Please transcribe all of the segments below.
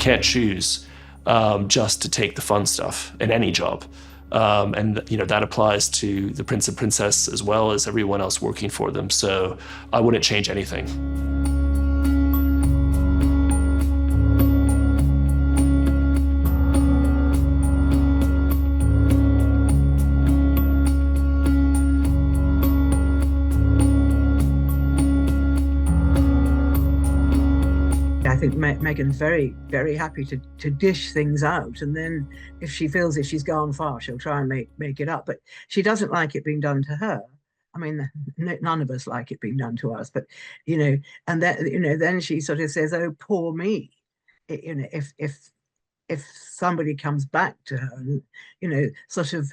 can't choose just to take the fun stuff in any job. And you know, that applies to the prince and princess as well as everyone else working for them. So I wouldn't change anything. I think Meghan's very, very happy to dish things out, and then if she feels if she's gone far, she'll try and make it up. But she doesn't like it being done to her. I mean, none of us like it being done to us. But you know, and then then she sort of says, "Oh, poor me." You know, if somebody comes back to her and sort of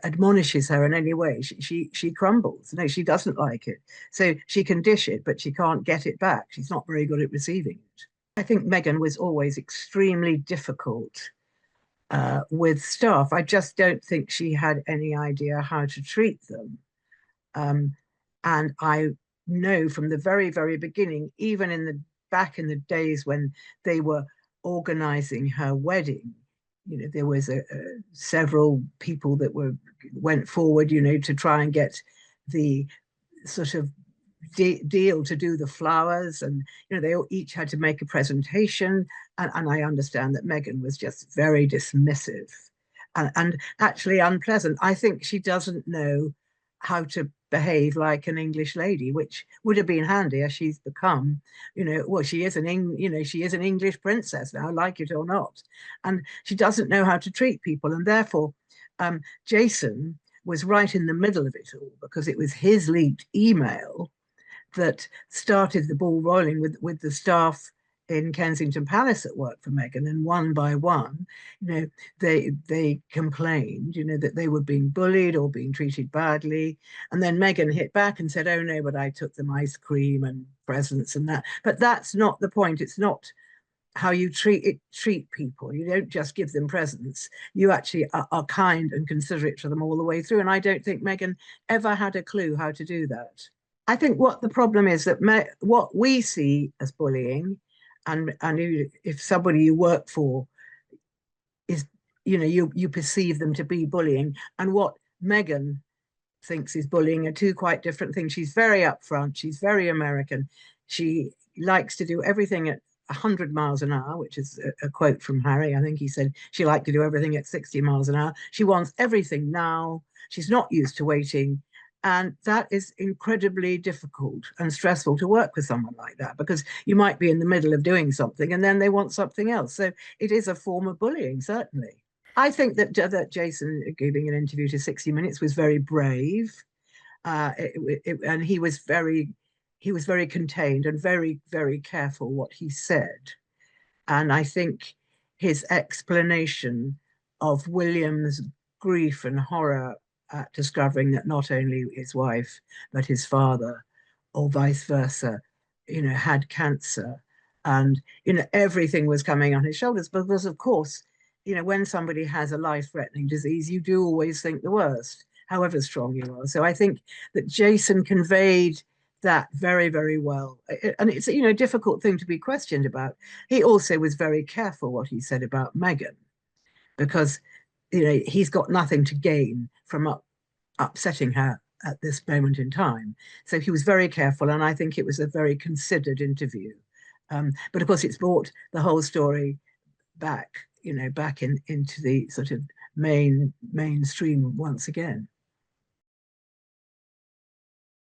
admonishes her in any way, she crumbles. No, she doesn't like it. So she can dish it, but she can't get it back. She's not very good at receiving it. I think Meghan was always extremely difficult with staff. I just don't think she had any idea how to treat them. And I know from the very, very beginning, even back in the days when they were organizing her wedding, there was several people that went forward, to try and get the sort of deal to do the flowers, and they each had to make a presentation, and I understand that Meghan was just very dismissive and actually unpleasant. I think she doesn't know how to behave like an English lady, which would have been handy as she's become, well, she is she is an English princess now, like it or not, and she doesn't know how to treat people, and therefore Jason was right in the middle of it all, because it was his leaked email that started the ball rolling with the staff in Kensington Palace at work for Meghan, and one by one, they complained, that they were being bullied or being treated badly, and then Meghan hit back and said, "Oh no, but I took them ice cream and presents and that." But that's not the point. It's not how you treat people. You don't just give them presents. You actually are kind and considerate to them all the way through. And I don't think Meghan ever had a clue how to do that. I think what the problem is that what we see as bullying, and if somebody you work for is, you perceive them to be bullying, and what Meghan thinks is bullying, are two quite different things. She's very upfront. She's very American. She likes to do everything at 100 miles an hour, which is a quote from Harry. I think he said she liked to do everything at 60 miles an hour. She wants everything now. She's not used to waiting. And that is incredibly difficult and stressful to work with someone like that, because you might be in the middle of doing something and then they want something else. So it is a form of bullying, certainly. I think that Jason giving an interview to 60 Minutes was very brave. And he was very contained and very, very careful what he said. And I think his explanation of William's grief and horror at discovering that not only his wife, but his father, or vice versa, had cancer. And, everything was coming on his shoulders, because, of course, when somebody has a life-threatening disease, you do always think the worst, however strong you are. So I think that Jason conveyed that very, very well. And it's, a difficult thing to be questioned about. He also was very careful what he said about Meghan, because he's got nothing to gain from upsetting her at this moment in time. So he was very careful, and I think it was a very considered interview. But of course, it's brought the whole story back, back into the sort of mainstream once again.